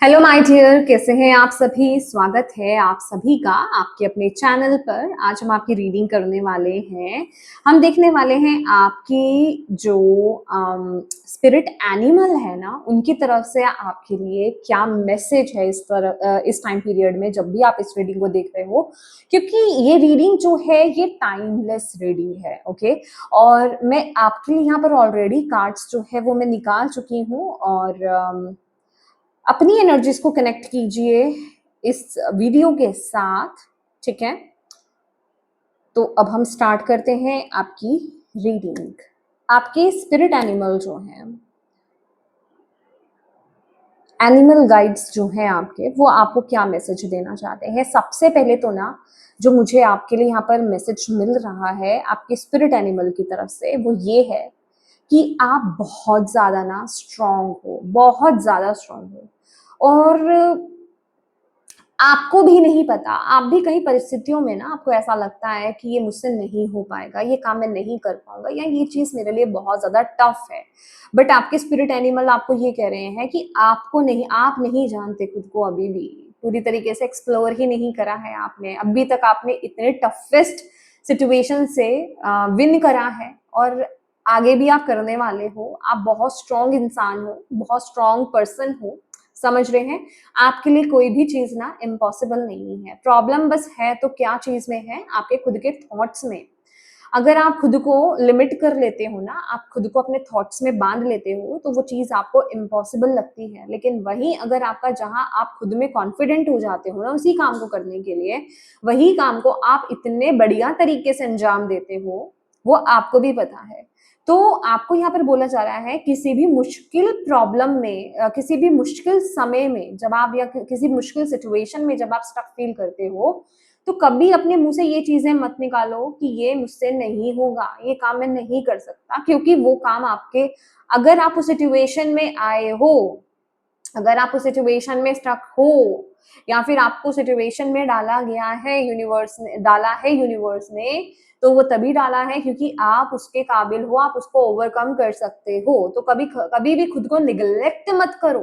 Hello my dear, कैसे हैं आप सभी। स्वागत है आप सभी का आपके अपने चैनल पर। आज हम आपकी रीडिंग करने वाले हैं। हम देखने वाले हैं आपकी जो स्पिरिट एनिमल है ना, उनकी तरफ से आपके लिए क्या मैसेज है इस टाइम पीरियड में, जब भी आप इस रीडिंग को देख रहे हो। क्योंकि ये रीडिंग जो है ये टाइमलेस रीडिंग है, ओके। और मैं आपके लिए यहाँ पर ऑलरेडी कार्ड्स जो है वो मैं निकाल चुकी हूँ, और अपनी एनर्जीज को कनेक्ट कीजिए इस वीडियो के साथ, ठीक है। तो अब हम स्टार्ट करते हैं आपकी रीडिंग। आपके स्पिरिट एनिमल जो हैं, एनिमल गाइड्स जो हैं आपके, वो आपको क्या मैसेज देना चाहते हैं। सबसे पहले तो ना, जो मुझे आपके लिए यहाँ पर मैसेज मिल रहा है आपके स्पिरिट एनिमल की तरफ से, वो ये है कि आप बहुत ज़्यादा ना स्ट्रांग हो, बहुत ज़्यादा स्ट्रांग हो। और आपको भी नहीं पता, आप भी कई परिस्थितियों में ना आपको ऐसा लगता है कि ये मुझसे नहीं हो पाएगा, ये काम मैं नहीं कर पाऊंगा, या ये चीज मेरे लिए बहुत ज्यादा टफ है। बट आपके स्पिरिट एनिमल आपको ये कह रहे हैं कि आप नहीं जानते खुद को, अभी भी पूरी तरीके से एक्सप्लोर ही नहीं करा है आपने अभी तक। आपने इतने टफेस्ट सिचुएशन से विन करा है, और आगे भी आप करने वाले हो। आप बहुत स्ट्रांग इंसान हो, बहुत स्ट्रांग पर्सन हो, समझ रहे हैं। आपके लिए कोई भी चीज ना इम्पॉसिबल नहीं है। प्रॉब्लम बस है तो क्या चीज में है, आपके खुद के थॉट्स में। अगर आप खुद को लिमिट कर लेते हो ना, आप खुद को अपने थॉट्स में बांध लेते हो, तो वो चीज आपको इम्पॉसिबल लगती है। लेकिन वही अगर आपका, जहां आप खुद में कॉन्फिडेंट हो जाते हो ना उसी काम को करने के लिए, वही काम को आप इतने बढ़िया तरीके से अंजाम देते हो, वो आपको भी पता है। तो आपको यहाँ पर बोला जा रहा है, किसी भी मुश्किल प्रॉब्लम में, किसी भी मुश्किल समय में जब आप, या किसी मुश्किल सिचुएशन में जब आप स्टक फील करते हो, तो कभी अपने मुंह से ये चीजें मत निकालो कि ये मुझसे नहीं होगा, ये काम मैं नहीं कर सकता। क्योंकि वो काम आपके, अगर आप उस सिचुएशन में आए हो, अगर आप उस सिचुएशन में स्टक हो, या फिर आपको सिचुएशन में डाला गया है, यूनिवर्स ने, तो वो तभी डाला है क्योंकि आप उसके काबिल हो, आप उसको ओवरकम कर सकते हो। तो कभी कभी भी खुद को निगलेक्ट मत करो,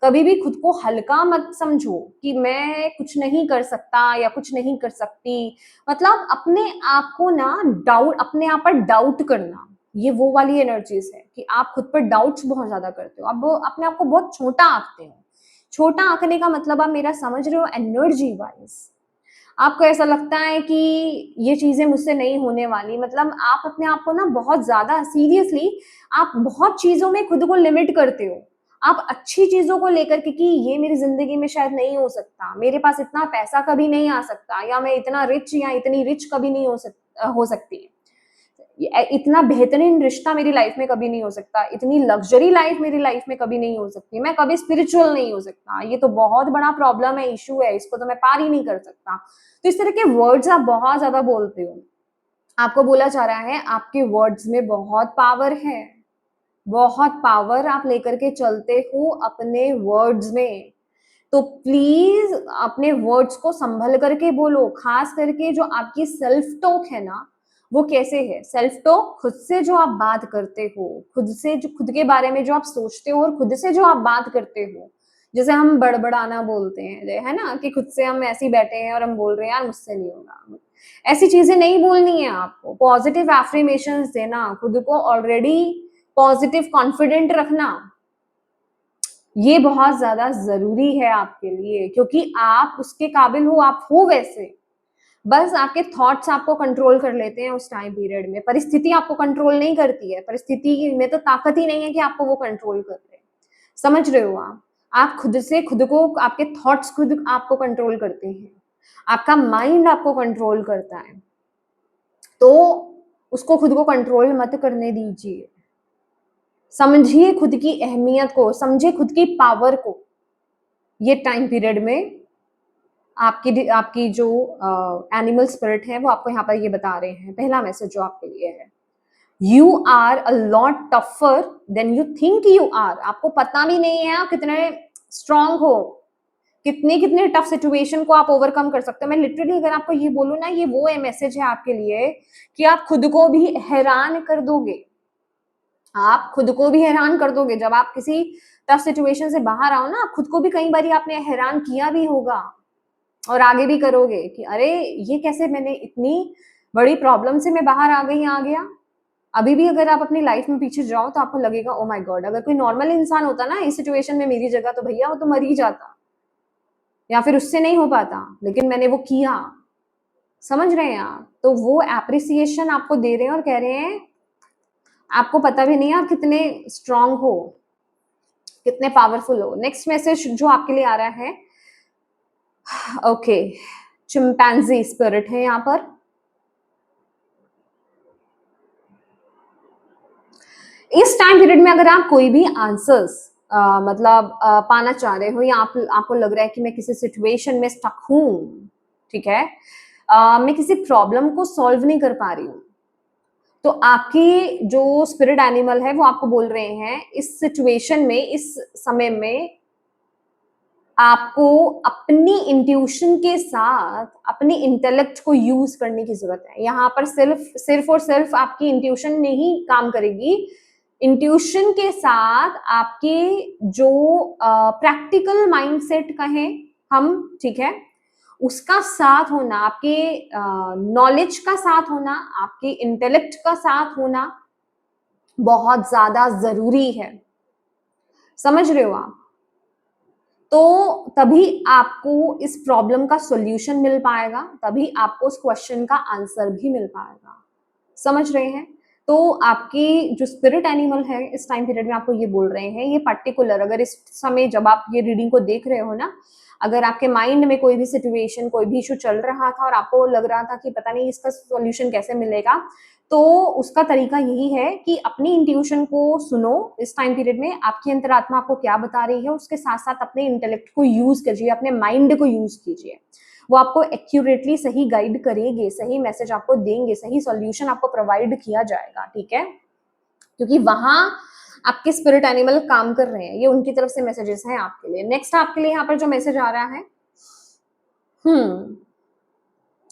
कभी भी खुद को हल्का मत समझो कि मैं कुछ नहीं कर सकता या कुछ नहीं कर सकती। मतलब अपने आप को ना डाउट, अपने आप पर डाउट करना, ये वो वाली एनर्जीज है कि आप खुद पर डाउट्स बहुत ज्यादा करते हो, आप अपने आप को बहुत छोटा आंकते हो। छोटा आंकने का मतलब आप मेरा समझ रहे हो, एनर्जी वाइज आपको ऐसा लगता है कि ये चीजें मुझसे नहीं होने वाली। मतलब आप अपने आप को ना बहुत ज्यादा सीरियसली, आप बहुत चीजों में खुद को लिमिट करते हो। आप अच्छी चीजों को लेकर के कि ये मेरी जिंदगी में शायद नहीं हो सकता, मेरे पास इतना पैसा कभी नहीं आ सकता, या मैं इतना रिच या इतनी रिच कभी नहीं हो सकती, इतना बेहतरीन रिश्ता मेरी लाइफ में कभी नहीं हो सकता, इतनी लग्जरी लाइफ मेरी लाइफ में कभी नहीं हो सकती, मैं कभी स्पिरिचुअल नहीं हो सकता, ये तो बहुत बड़ा प्रॉब्लम है, इशू है, इसको तो मैं पार ही नहीं कर सकता। तो इस तरह के वर्ड्स आप बहुत ज्यादा बोलते हो। आपको बोला जा रहा है आपके वर्ड्स में बहुत पावर है, बहुत पावर आप लेकर के चलते हो अपने वर्ड्स में। तो प्लीज अपने वर्ड्स को संभल करके बोलो। खास करके जो आपकी सेल्फ टॉक है ना, वो कैसे है सेल्फ टॉक, खुद से जो आप बात करते हो, खुद से जो, खुद के बारे में जो आप सोचते हो, और खुद से जो आप बात करते हो। जैसे हम बड़बड़ाना बोलते हैं, है ना, कि खुद से हम ऐसे ही बैठे हैं और हम बोल रहे हैं यार मुझसे नहीं होगा। ऐसी चीजें नहीं बोलनी है आपको। पॉजिटिव एफर्मेशंस देना, खुद को ऑलरेडी पॉजिटिव कॉन्फिडेंट रखना, ये बहुत ज्यादा जरूरी है आपके लिए। क्योंकि आप उसके काबिल हो, आप हो वैसे। बस आपके थॉट्स आपको कंट्रोल कर लेते हैं उस टाइम पीरियड में। परिस्थिति आपको कंट्रोल नहीं करती है, परिस्थिति में तो ताकत ही नहीं है कि आपको वो कंट्रोल कर ले। समझ रहे हो आप खुद से खुद को, आपके थॉट्स खुद आपको कंट्रोल करते हैं, आपका माइंड आपको कंट्रोल करता है। तो उसको खुद को कंट्रोल मत करने दीजिए। समझिए खुद की अहमियत को, समझिए खुद की पावर को। ये टाइम पीरियड में आपकी आपकी जो एनिमल स्पिरिट है वो आपको यहाँ पर ये बता रहे हैं। पहला मैसेज जो आपके लिए है, you are a lot tougher than you think you are. आपको पता भी नहीं है आप कितने स्ट्रांग हो, कितने कितने टफ सिचुएशन को आप ओवरकम कर सकते हो। मैं लिटरली अगर आपको ये बोलूं ना, ये वो मैसेज है आपके लिए कि आप खुद को भी हैरान कर दोगे। आप खुद को भी हैरान कर दोगे जब आप किसी टफ सिचुएशन से बाहर आओ ना, आप खुद को भी कई बार आपने हैरान किया भी होगा और आगे भी करोगे कि अरे ये कैसे, मैंने इतनी बड़ी प्रॉब्लम से मैं बाहर आ गई, आ गया। अभी भी अगर आप अपनी लाइफ में पीछे जाओ तो आपको लगेगा ओ माय गॉड, अगर कोई नॉर्मल इंसान होता ना इस सिचुएशन में मेरी जगह, तो भैया वो तो मर ही जाता या फिर उससे नहीं हो पाता, लेकिन मैंने वो किया। समझ रहे हैं आप? तो वो एप्रिसिएशन आपको दे रहे हैं और कह रहे हैं आपको पता भी नहीं है आप कितने स्ट्रांग हो, कितने पावरफुल हो। नेक्स्ट मैसेज जो आपके लिए आ रहा है, ओके, चिंपैंजी स्पिरिट है यहाँ पर। इस टाइम पीरियड में अगर आप कोई भी आंसर्स मतलब पाना चाह रहे हो या आपको लग रहा है कि मैं किसी सिचुएशन में स्टक हूं, ठीक है, मैं किसी प्रॉब्लम को सॉल्व नहीं कर पा रही हूँ, तो आपकी जो स्पिरिट एनिमल है वो आपको बोल रहे हैं इस सिचुएशन में, इस समय में आपको अपनी इंट्यूशन के साथ अपनी इंटेलेक्ट को यूज करने की जरूरत है। यहाँ पर सिर्फ और सिर्फ आपकी इंट्यूशन नहीं काम करेगी, इंट्यूशन के साथ आपके जो प्रैक्टिकल माइंडसेट कहें हम, ठीक है, उसका साथ होना, आपके नॉलेज का साथ होना, आपके इंटेलेक्ट का साथ होना बहुत ज्यादा जरूरी है। समझ रहे हो आप? तो तभी आपको इस प्रॉब्लम का सॉल्यूशन मिल पाएगा, तभी आपको उस क्वेश्चन का आंसर भी मिल पाएगा। समझ रहे हैं? तो आपकी जो स्पिरिट एनिमल है इस टाइम पीरियड में आपको ये बोल रहे हैं, ये पर्टिकुलर, अगर इस समय जब आप ये रीडिंग को देख रहे हो ना, अगर आपके माइंड में कोई भी सिचुएशन, कोई भी इशू चल रहा था और आपको लग रहा था कि पता नहीं इसका सॉल्यूशन कैसे मिलेगा, तो उसका तरीका यही है कि अपनी इंट्यूशन को सुनो। इस टाइम पीरियड में आपकी अंतरात्मा आपको क्या बता रही है, उसके साथ साथ अपने इंटेलेक्ट को यूज कीजिए, अपने माइंड को यूज कीजिए। वो आपको एक्यूरेटली सही गाइड करेंगे, सही मैसेज आपको देंगे, सही सॉल्यूशन आपको प्रोवाइड किया जाएगा, ठीक है, क्योंकि वहां आपके स्पिरिट एनिमल काम कर रहे हैं, ये उनकी तरफ से मैसेजेस हैं आपके लिए। नेक्स्ट आपके लिए यहाँ पर जो मैसेज आ रहा है,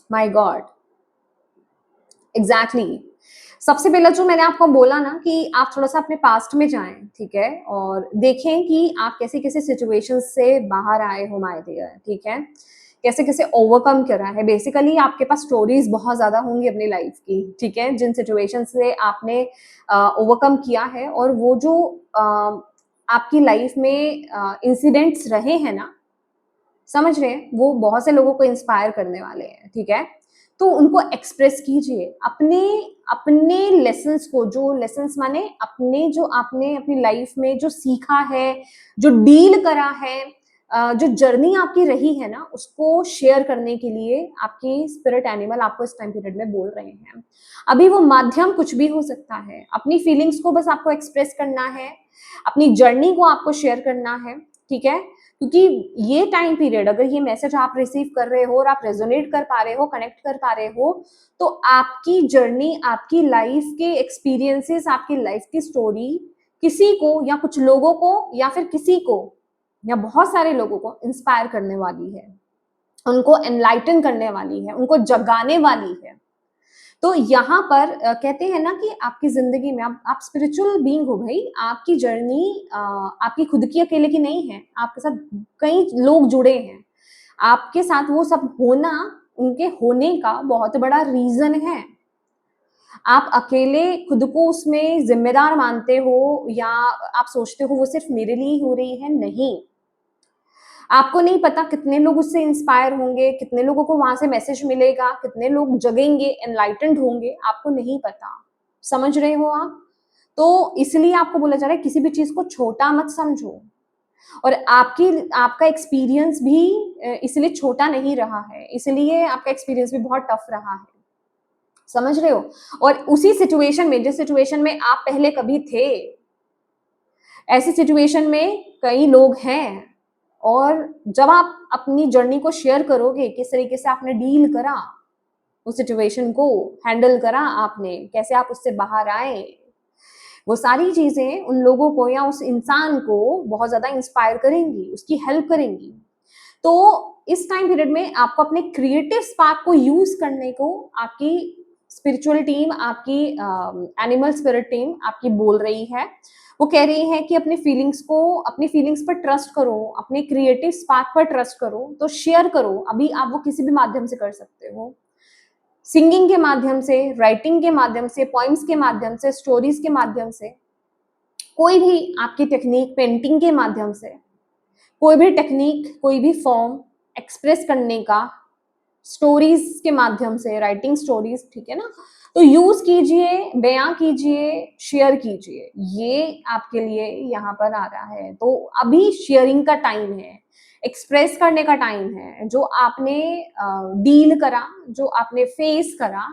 माय गॉड, एग्जैक्टली। सबसे पहला जो मैंने आपको बोला ना कि आप थोड़ा सा अपने पास्ट में जाएं, ठीक है, और देखें कि आप कैसे कैसे सिचुएशन से बाहर आए हो माय डियर, ठीक है, कैसे कैसे ओवरकम करा है। बेसिकली आपके पास स्टोरीज बहुत ज्यादा होंगी अपनी लाइफ की, ठीक है, जिन सिचुएशन से आपने ओवरकम किया है, और वो जो आपकी लाइफ में इंसिडेंट्स रहे हैं ना, समझ रहे हैं, वो बहुत से लोगों को इंस्पायर करने वाले हैं, ठीक है। तो उनको एक्सप्रेस कीजिए, अपने अपने लेसन्स को, जो लेसन्स माने अपने, जो आपने अपनी लाइफ में जो सीखा है, जो डील करा है, जो जर्नी आपकी रही है ना, उसको शेयर करने के लिए आपकी स्पिरिट एनिमल आपको इस टाइम पीरियड में बोल रहे हैं। अभी वो माध्यम कुछ भी हो सकता है, अपनी फीलिंग्स को बस आपको एक्सप्रेस करना है, अपनी जर्नी को आपको शेयर करना है, ठीक है, क्योंकि ये टाइम पीरियड, अगर ये मैसेज आप रिसीव कर रहे हो और आप रेजोनेट कर पा रहे हो, कनेक्ट कर पा रहे हो, तो आपकी जर्नी, आपकी लाइफ के एक्सपीरियंसेस, आपकी लाइफ की स्टोरी किसी को या कुछ लोगों को या फिर किसी को या बहुत सारे लोगों को इंस्पायर करने वाली है, उनको एनलाइटन करने वाली है, उनको जगाने वाली है। तो यहाँ पर कहते हैं ना कि आपकी जिंदगी में आप स्पिरिचुअल बीइंग हो भाई, आपकी जर्नी आपकी खुद की अकेले की नहीं है, आपके साथ कई लोग जुड़े हैं, आपके साथ वो सब होना, उनके होने का बहुत बड़ा रीजन है। आप अकेले खुद को उसमें जिम्मेदार मानते हो या आप सोचते हो वो सिर्फ मेरे लिए ही हो रही है, नहीं, आपको नहीं पता कितने लोग उससे इंस्पायर होंगे, कितने लोगों को वहां से मैसेज मिलेगा, कितने लोग जगेंगे, एनलाइटेंड होंगे, आपको नहीं पता। समझ रहे हो आप? तो इसलिए आपको बोला जा रहा है किसी भी चीज को छोटा मत समझो, और आपका एक्सपीरियंस भी इसलिए छोटा नहीं रहा है, इसलिए आपका एक्सपीरियंस भी बहुत टफ रहा है। समझ रहे हो? और उसी सिचुएशन में, जिस सिचुएशन में आप पहले कभी थे, ऐसी सिचुएशन में कई लोग हैं, और जब आप अपनी जर्नी को शेयर करोगे, किस तरीके से आपने डील करा उस सिचुएशन को, हैंडल करा आपने, कैसे आप उससे बाहर आए, वो सारी चीजें उन लोगों को या उस इंसान को बहुत ज्यादा इंस्पायर करेंगी, उसकी हेल्प करेंगी। तो इस टाइम पीरियड में आपको अपने क्रिएटिव स्पार्क को यूज करने को आपकी स्पिरिचुअल टीम आपकी, एनिमल स्पिरिट टीम आपकी बोल रही है, वो कह रही है कि अपनी फीलिंग्स पर ट्रस्ट करो, अपने क्रिएटिव स्पार्क पर ट्रस्ट करो, तो शेयर करो। अभी आप वो किसी भी माध्यम से कर सकते हो, सिंगिंग के माध्यम से, राइटिंग के माध्यम से, पॉइम्स के माध्यम से, स्टोरीज के माध्यम से, कोई भी आपकी टेक्निक, पेंटिंग के माध्यम से, कोई भी टेक्निक, कोई भी फॉर्म एक्सप्रेस करने का, स्टोरीज के माध्यम से, राइटिंग स्टोरीज, ठीक है ना, तो यूज कीजिए, बयां कीजिए, शेयर कीजिए। ये आपके लिए यहाँ पर आ रहा है। तो अभी शेयरिंग का टाइम है, एक्सप्रेस करने का टाइम है। जो आपने डील करा, जो आपने फेस करा,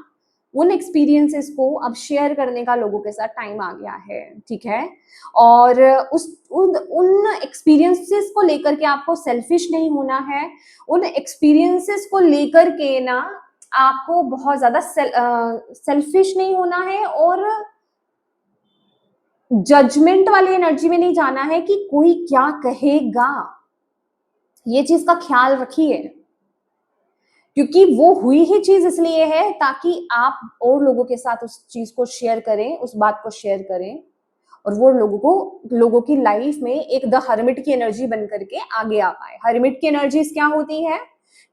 उन एक्सपीरियंसेस को अब शेयर करने का लोगों के साथ टाइम आ गया है, ठीक है। और उन एक्सपीरियंसेस को लेकर के आपको सेल्फिश नहीं होना है। उन एक्सपीरियंसेस को लेकर के ना आपको बहुत ज्यादा सेल्फिश नहीं होना है, और जजमेंट वाली एनर्जी में नहीं जाना है कि कोई क्या कहेगा। ये चीज का ख्याल रखिए, क्योंकि वो हुई ही चीज इसलिए है ताकि आप और लोगों के साथ उस चीज को शेयर करें, उस बात को शेयर करें, और वो लोगों की लाइफ में एक द हर्मिट की एनर्जी बन करके आगे आ पाए। हर्मिट की एनर्जीज क्या होती है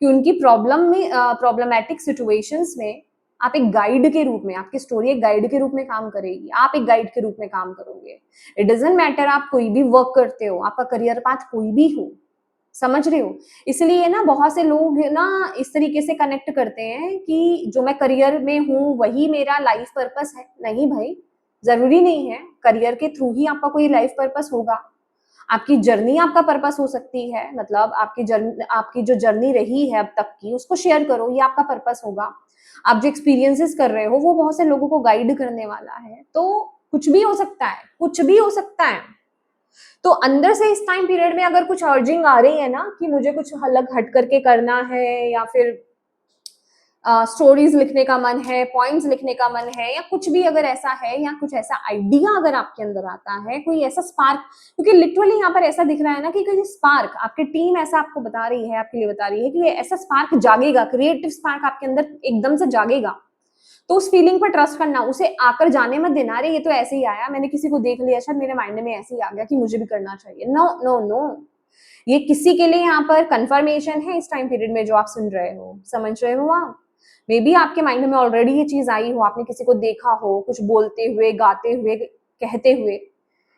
कि उनकी प्रॉब्लमैटिक सिचुएशंस में आप एक गाइड के रूप में, आपकी स्टोरी एक गाइड के रूप में काम करेगी, आप एक गाइड के रूप में काम करोगे। इट डजंट मैटर आप कोई भी वर्क करते हो, आपका करियर पाथ कोई भी हो, समझ रहे हो। इसलिए ना बहुत से लोग ना इस तरीके से कनेक्ट करते हैं कि जो मैं करियर में हूँ वही मेरा लाइफ पर्पस है। नहीं भाई, जरूरी नहीं है। करियर के थ्रू ही आपका कोई लाइफ पर्पस होगा। आपकी जर्नी आपका पर्पस हो सकती है, मतलब आपकी जो जर्नी रही है अब तक की, उसको शेयर करो, ये आपका पर्पस होगा। आप जो एक्सपीरियंसेस कर रहे हो वो बहुत से लोगों को गाइड करने वाला है। तो कुछ भी हो सकता है, कुछ भी हो सकता है। तो अंदर से इस टाइम पीरियड में अगर कुछ अर्जिंग आ रही है ना कि मुझे कुछ अलग हट करके करना है, या फिर स्टोरीज लिखने का मन है, पॉइंट्स लिखने का मन है, या कुछ भी अगर ऐसा है, या कुछ ऐसा आइडिया अगर आपके अंदर आता है, कोई ऐसा स्पार्क, क्योंकि लिटरली यहाँ पर ऐसा दिख रहा है ना कि कोई स्पार्क, आपकी टीम ऐसा आपको बता रही है, आपके लिए बता रही है कि ऐसा स्पार्क जागेगा, क्रिएटिव स्पार्क आपके अंदर एकदम से जागेगा। तो उस फीलिंग पर ट्रस्ट करना, उसे आकर जाने मत देना। अरे ये तो ऐसे ही आया, मैंने किसी को देख लिया, शायद मेरे माइंड में ऐसे ही आ गया कि मुझे भी करना चाहिए। नो नो नो, ये किसी के लिए यहाँ पर कंफर्मेशन है इस टाइम पीरियड में जो आप सुन रहे हो, समझ रहे हो आप। मे बी आपके माइंड में ऑलरेडी ये चीज आई हो, आपने किसी को देखा हो कुछ बोलते हुए, गाते हुए, कहते हुए,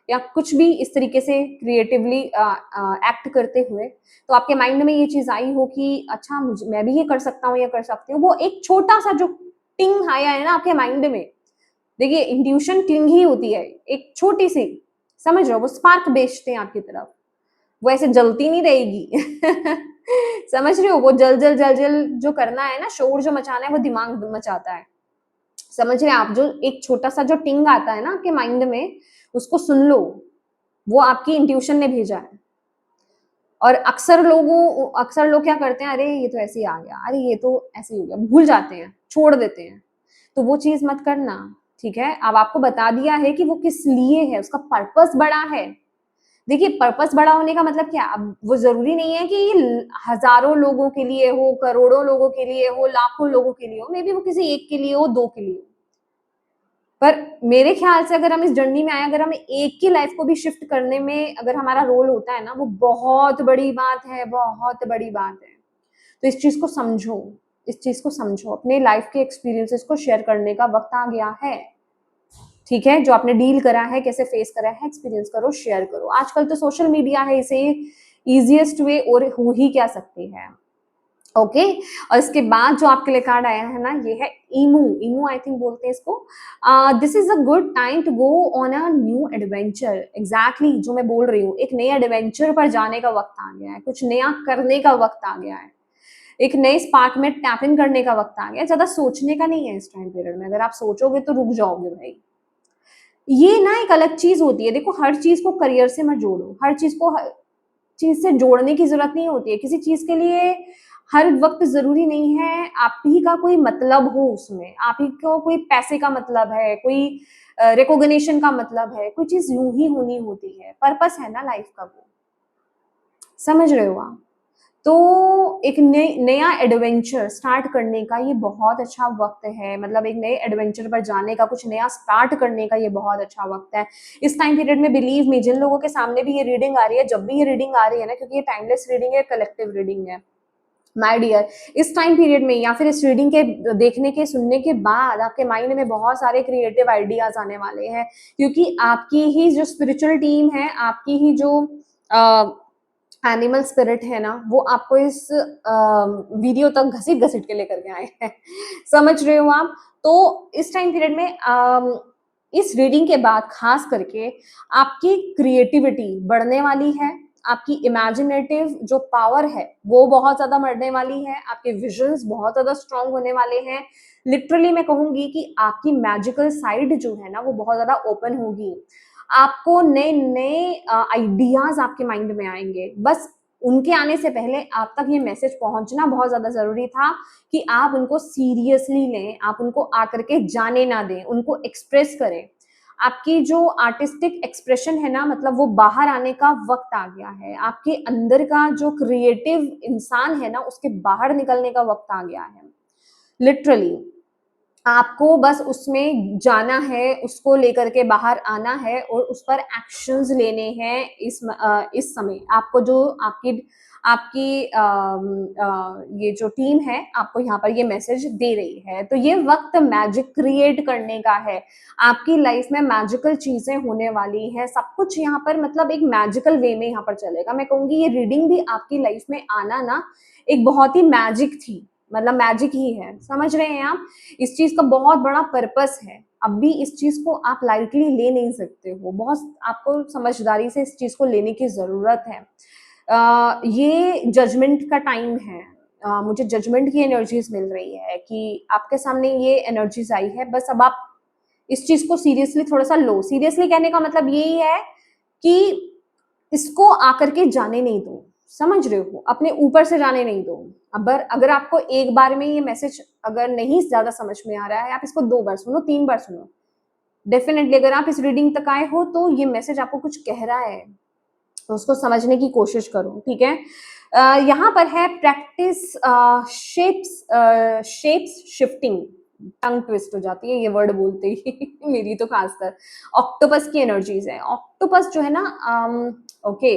या कुछ भी इस तरीके से क्रिएटिवली एक्ट करते हुए, तो आपके माइंड में ये चीज आई हो कि अच्छा मैं भी ये कर सकता हूँ, ये कर सकती हूँ। वो एक छोटा सा जो टिंग आया है ना आपके माइंड में, देखिए इंट्यूशन टिंग ही होती है, एक छोटी सी, समझ रहे हो, वो स्पार्क बेचते हैं आपकी तरफ, वो ऐसे जलती नहीं रहेगी। समझ रहे हो, वो जल जल जल जल जो करना है ना, शोर जो मचाना है, वो दिमाग मचाता है। समझ रहे हैं आप, जो एक छोटा सा जो टिंग आता है ना आपके माइंड में, उसको सुन लो, वो आपकी इंट्यूशन ने भेजा है। और अक्सर लोग क्या करते हैं, अरे ये तो ऐसे ही आ गया, अरे ये तो ऐसे ही हो गया, भूल जाते हैं, छोड़ देते हैं। तो वो चीज मत करना, ठीक है। अब आपको बता दिया है कि वो किस लिए है, उसका पर्पस बड़ा है। देखिए पर्पस बड़ा होने का मतलब क्या, अब वो जरूरी नहीं है कि हजारों लोगों के लिए हो, करोड़ों लोगों के लिए हो, लाखों लोगों के लिए हो, मे बी वो किसी एक के लिए हो, दो के लिए हो। पर मेरे ख्याल से अगर हम इस जर्नी में आए, अगर हमें एक की लाइफ को भी शिफ्ट करने में अगर हमारा रोल होता है ना, वो बहुत बड़ी बात है, बहुत बड़ी बात है। तो इस चीज को समझो, इस चीज को समझो, अपने लाइफ के एक्सपीरियंसेस को शेयर करने का वक्त आ गया है, ठीक है। जो आपने डील करा है, कैसे फेस करा है, एक्सपीरियंस करो, शेयर करो। आजकल तो सोशल मीडिया है, इसे इजीएस्ट वे और हो ही क्या सकती है, ओके। और इसके बाद जो आपके लिए कार्ड आया है ना, ये है ईमू आई थिंक बोलते हैं इसको। This is a good time to go on a new adventure. Exactly जो मैं बोल रही हूँ, एक नए एडवेंचर पर जाने का वक्त आ गया है, कुछ नया करने का वक्त आ गया है, एक नए स्पार्क में टैप इन करने का वक्त आ गया। ज्यादा सोचने का नहीं है इस टाइम पीरियड में, अगर आप सोचोगे तो रुक जाओगे भाई। ये ना एक अलग चीज होती है, देखो हर चीज को करियर से मत जोड़ो, हर चीज से जोड़ने की जरूरत नहीं होती है। किसी चीज के लिए हर वक्त जरूरी नहीं है आप ही का कोई मतलब हो उसमें, आप ही को कोई पैसे का मतलब है, कोई रिकॉग्निशन का मतलब है, कोई चीज यूं ही होनी होती है। पर्पस है ना लाइफ का, वो समझ रहे हो आप। तो एक नया एडवेंचर स्टार्ट करने का ये बहुत अच्छा वक्त है, मतलब एक नए एडवेंचर पर जाने का, कुछ नया स्टार्ट करने का ये बहुत अच्छा वक्त है। इस टाइम पीरियड में बिलीव मी, जिन लोगों के सामने भी ये रीडिंग आ रही है, जब भी ये रीडिंग आ रही है ना, क्योंकि ये टाइमलेस रीडिंग है, कलेक्टिव रीडिंग है माय डियर, इस टाइम पीरियड में या फिर इस रीडिंग के देखने के सुनने के बाद आपके माइंड में बहुत सारे क्रिएटिव आइडियाज आने वाले हैं, क्योंकि आपकी ही जो स्पिरिचुअल टीम है, आपकी ही जो एनिमल स्पिरिट है ना, वो आपको इस वीडियो तक घसीट घसीट के लेकर के आए हैं। समझ रहे हो आप? तो इस टाइम पीरियड में इस रीडिंग के बाद खास करके आपकी क्रिएटिविटी बढ़ने वाली है, आपकी इमेजिनेटिव जो पावर है वो बहुत ज्यादा बढ़ने वाली है, आपके विजन्स बहुत ज्यादा स्ट्रांग होने वाले हैं। लिटरली मैं कहूंगी कि आपकी मैजिकल साइड जो है ना वो बहुत ज्यादा ओपन होगी। आपको नए नए आइडियाज आपके माइंड में आएंगे, बस उनके आने से पहले आप तक ये मैसेज पहुंचना बहुत ज्यादा जरूरी था कि आप उनको सीरियसली लें, आप उनको आकर के जाने ना दें, उनको एक्सप्रेस करें। आपकी जो आर्टिस्टिक एक्सप्रेशन है ना, मतलब वो बाहर आने का वक्त आ गया है, आपके अंदर का जो क्रिएटिव इंसान है ना उसके बाहर निकलने का वक्त आ गया है। लिटरली आपको बस उसमें जाना है, उसको लेकर के बाहर आना है और उस पर एक्शंस लेने हैं। इस समय आपको जो आपकी आपकी ये जो टीम है आपको यहाँ पर ये मैसेज दे रही है, तो ये वक्त मैजिक क्रिएट करने का है। आपकी लाइफ में मैजिकल चीजें होने वाली हैं, सब कुछ यहाँ पर मतलब एक मैजिकल वे में यहाँ पर चलेगा। मैं कहूंगी ये रीडिंग भी आपकी लाइफ में आना ना एक बहुत ही मैजिक थी, मतलब मैजिक ही है। समझ रहे हैं आप? इस चीज का बहुत बड़ा पर्पस है। अब भी इस चीज को आप लाइटली ले नहीं सकते हो, बहुत आपको समझदारी से इस चीज को लेने की जरूरत है। ये जजमेंट का टाइम है। मुझे जजमेंट की एनर्जीज मिल रही है कि आपके सामने ये एनर्जीज आई है, बस अब आप इस चीज को सीरियसली थोड़ा सा लो। सीरियसली कहने का मतलब यही है कि इसको आकर के जाने नहीं दो। समझ रहे हो? अपने ऊपर से जाने नहीं दो। अगर आपको एक बार में ये मैसेज अगर नहीं ज्यादा समझ में आ रहा है, आप इसको 2 बार सुनो, 3 बार सुनो। डेफिनेटली अगर आप इस रीडिंग तक आए हो तो ये मैसेज आपको कुछ कह रहा है, तो उसको समझने की कोशिश करो, ठीक है? यहाँ पर है प्रैक्टिस शेप्स शिफ्टिंग। टंग ट्विस्ट हो जाती है ये वर्ड बोलते ही मेरी तो खासकर। ऑक्टोपस की एनर्जीज है। ऑक्टोपस जो है ना, ओके,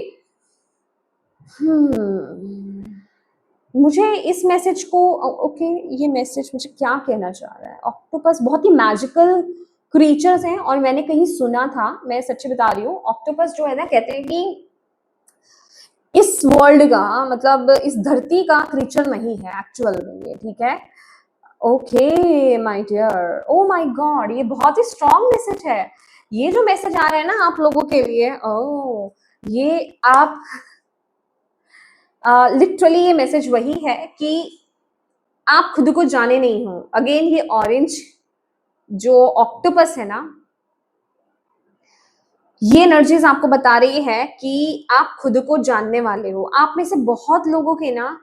मुझे इस मैसेज को, ओके, ये मैसेज मुझे क्या कहना चाह रहा है? ऑक्टोपस बहुत ही मैजिकल क्रीचर्स हैं और मैंने कहीं सुना था, मैं सच्ची बता रही हूँ, ऑक्टोपस जो है ना, कहते हैं कि इस वर्ल्ड का, मतलब इस धरती का क्रीचर नहीं है एक्चुअल में ये, ठीक है? Okay my dear, oh my God, ये बहुत ही स्ट्रॉन्ग मैसेज है। ये जो मैसेज आ रहा है ना आप लोगों के लिए, ओ, ये आप लिटरली ये मैसेज वही है कि आप खुद को जाने नहीं हो। अगेन ये ऑरेंज जो ऑक्टोपस है ना, ये एनर्जीज आपको बता रही है कि आप खुद को जानने वाले हो। आप में से बहुत लोगों के ना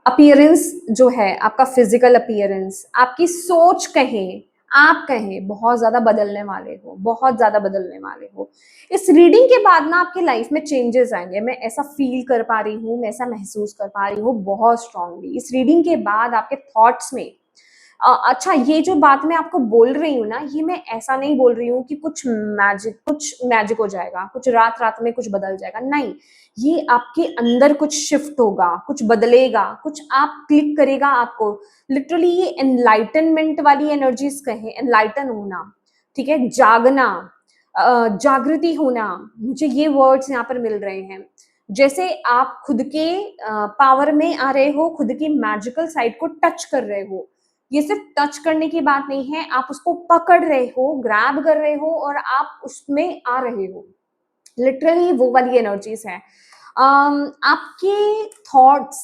अपीयरेंस जो है, आपका फिजिकल अपीयरेंस, आपकी सोच कहें, आप कहें, बहुत ज्यादा बदलने वाले हो, बहुत ज्यादा बदलने वाले हो। इस रीडिंग के बाद ना आपकी लाइफ में चेंजेस आएंगे, मैं ऐसा फील कर पा रही हूँ, मैं ऐसा महसूस कर पा रही हूँ बहुत स्ट्रांगली। इस रीडिंग के बाद आपके थॉट्स में अच्छा, ये जो बात मैं आपको बोल रही हूँ ना, ये मैं ऐसा नहीं बोल रही हूँ कि कुछ मैजिक हो जाएगा, कुछ रात रात में कुछ बदल जाएगा, नहीं। ये आपके अंदर कुछ शिफ्ट होगा, कुछ बदलेगा, कुछ आप क्लिक करेगा आपको। लिटरली ये एनलाइटनमेंट वाली एनर्जीज कहें, एनलाइटन होना, ठीक है, जागना, जागृति होना, मुझे ये वर्ड्स यहाँ पर मिल रहे हैं। जैसे आप खुद के पावर में आ रहे हो, खुद की मैजिकल साइड को टच कर रहे हो। ये सिर्फ टच करने की बात नहीं है, आप उसको पकड़ रहे हो, ग्रैब कर रहे हो और आप उसमें आ रहे हो। लिटरली वो वाली एनर्जीज है। आपके थॉट्स,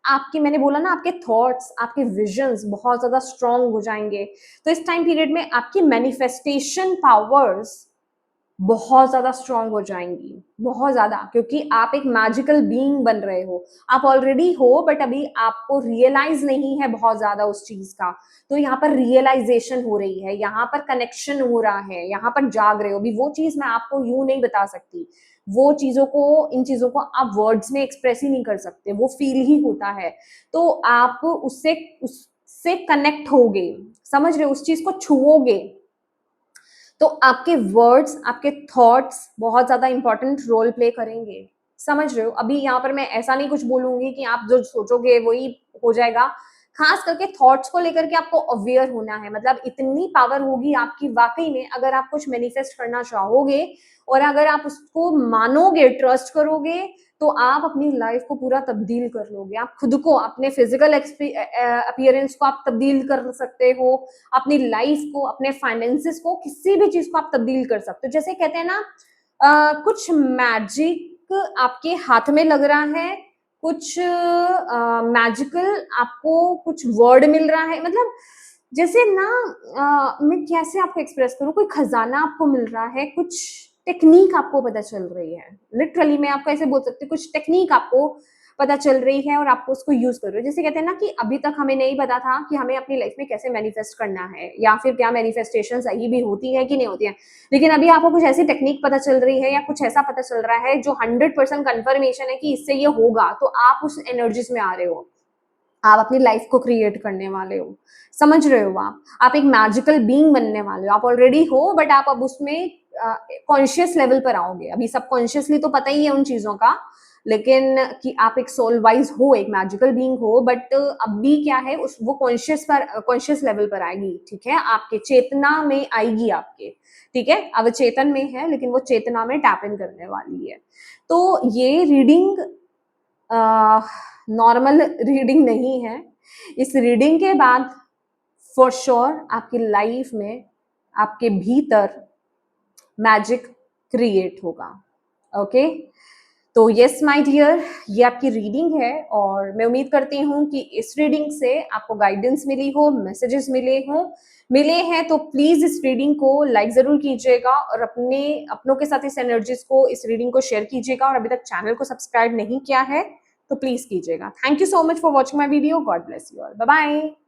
आपके, मैंने बोला ना, आपके थॉट्स, आपके विजन्स बहुत ज्यादा स्ट्रांग हो जाएंगे। तो इस टाइम पीरियड में आपकी मैनिफेस्टेशन पावर्स बहुत ज्यादा स्ट्रांग हो जाएंगी, बहुत ज्यादा, क्योंकि आप एक मैजिकल बीइंग बन रहे हो। आप ऑलरेडी हो, बट अभी आपको रियलाइज नहीं है बहुत ज्यादा उस चीज का। तो यहाँ पर रियलाइजेशन हो रही है, यहाँ पर कनेक्शन हो रहा है, यहाँ पर जाग रहे हो। अभी वो चीज मैं आपको यूं नहीं बता सकती, वो चीजों को, इन चीजों को आप वर्ड्स में एक्सप्रेस ही नहीं कर सकते, वो फील ही होता है। तो आप उससे कनेक्ट होगे, समझ रहे हो, उस चीज को छुओगे, तो आपके वर्ड्स, आपके थॉट्स बहुत ज्यादा इंपॉर्टेंट रोल प्ले करेंगे। समझ रहे हो? अभी यहाँ पर मैं ऐसा नहीं कुछ बोलूंगी कि आप जो सोचोगे वही हो जाएगा। खास करके थॉट्स को लेकर के आपको अवेयर होना है, मतलब इतनी पावर होगी आपकी वाकई में, अगर आप कुछ मैनिफेस्ट करना चाहोगे और अगर आप उसको मानोगे, ट्रस्ट करोगे, तो आप अपनी लाइफ को पूरा तब्दील कर लोगे। आप खुद को, अपने फिजिकल अपीयरेंस को आप तब्दील कर सकते हो, अपनी लाइफ को, अपने फाइनेंसेस को, किसी भी चीज को आप तब्दील कर सकते हो। जैसे कहते हैं ना, कुछ मैजिक आपके हाथ में लग रहा है, कुछ मैजिकल आपको कुछ वर्ड मिल रहा है, मतलब जैसे ना, मैं कैसे आपको एक्सप्रेस करूं, कोई खजाना आपको मिल रहा है, कुछ टेक्निक आपको पता चल रही है, लिटरली मैं आपको ऐसे बोल सकती हूँ, कुछ टेक्निक आपको पता चल रही है और आपको उसको यूज कर रहे हो। जैसे कहते हैं ना कि अभी तक हमें नहीं पता था कि हमें अपनी लाइफ में कैसे मैनिफेस्ट करना है, या फिर क्या मैनिफेस्टेशन सही भी होती है कि नहीं होती है, लेकिन अभी आपको कुछ ऐसी टेक्निक पता चल रही है या कुछ ऐसा पता चल रहा है जो 100% कंफर्मेशन है कि इससे ये होगा, तो आप उस एनर्जीज में आ रहे हो, आप अपनी लाइफ को क्रिएट करने वाले हो। समझ रहे हो? आप एक मैजिकल बीइंग बनने वाले हो, आप ऑलरेडी हो, बट आप अब उसमें कॉन्शियस लेवल पर आओगे। अभी सबकॉन्शियसली तो पता ही है उन चीजों का, लेकिन कि आप एक सोल वाइज हो, एक मैजिकल बीइंग हो, बट अभी क्या है, उस वो कॉन्शियस लेवल पर आएगी, ठीक है, आपके चेतना में आएगी आपके, ठीक है, अब चेतन में है लेकिन वो चेतना में टैप इन करने वाली है। तो ये रीडिंग नॉर्मल रीडिंग नहीं है। इस रीडिंग के बाद फॉर श्योर आपकी लाइफ में, आपके भीतर मैजिक क्रिएट होगा। ओके, तो यस माय डियर, ये आपकी रीडिंग है और मैं उम्मीद करती हूँ कि इस रीडिंग से आपको गाइडेंस मिली हो, मैसेजेस मिले हैं तो प्लीज इस रीडिंग को लाइक जरूर कीजिएगा और अपनों के साथ इस एनर्जीज को, इस रीडिंग को शेयर कीजिएगा, और अभी तक चैनल को सब्सक्राइब नहीं किया है तो प्लीज कीजिएगा। Thank you so much for watching my video. God bless you all. Bye bye.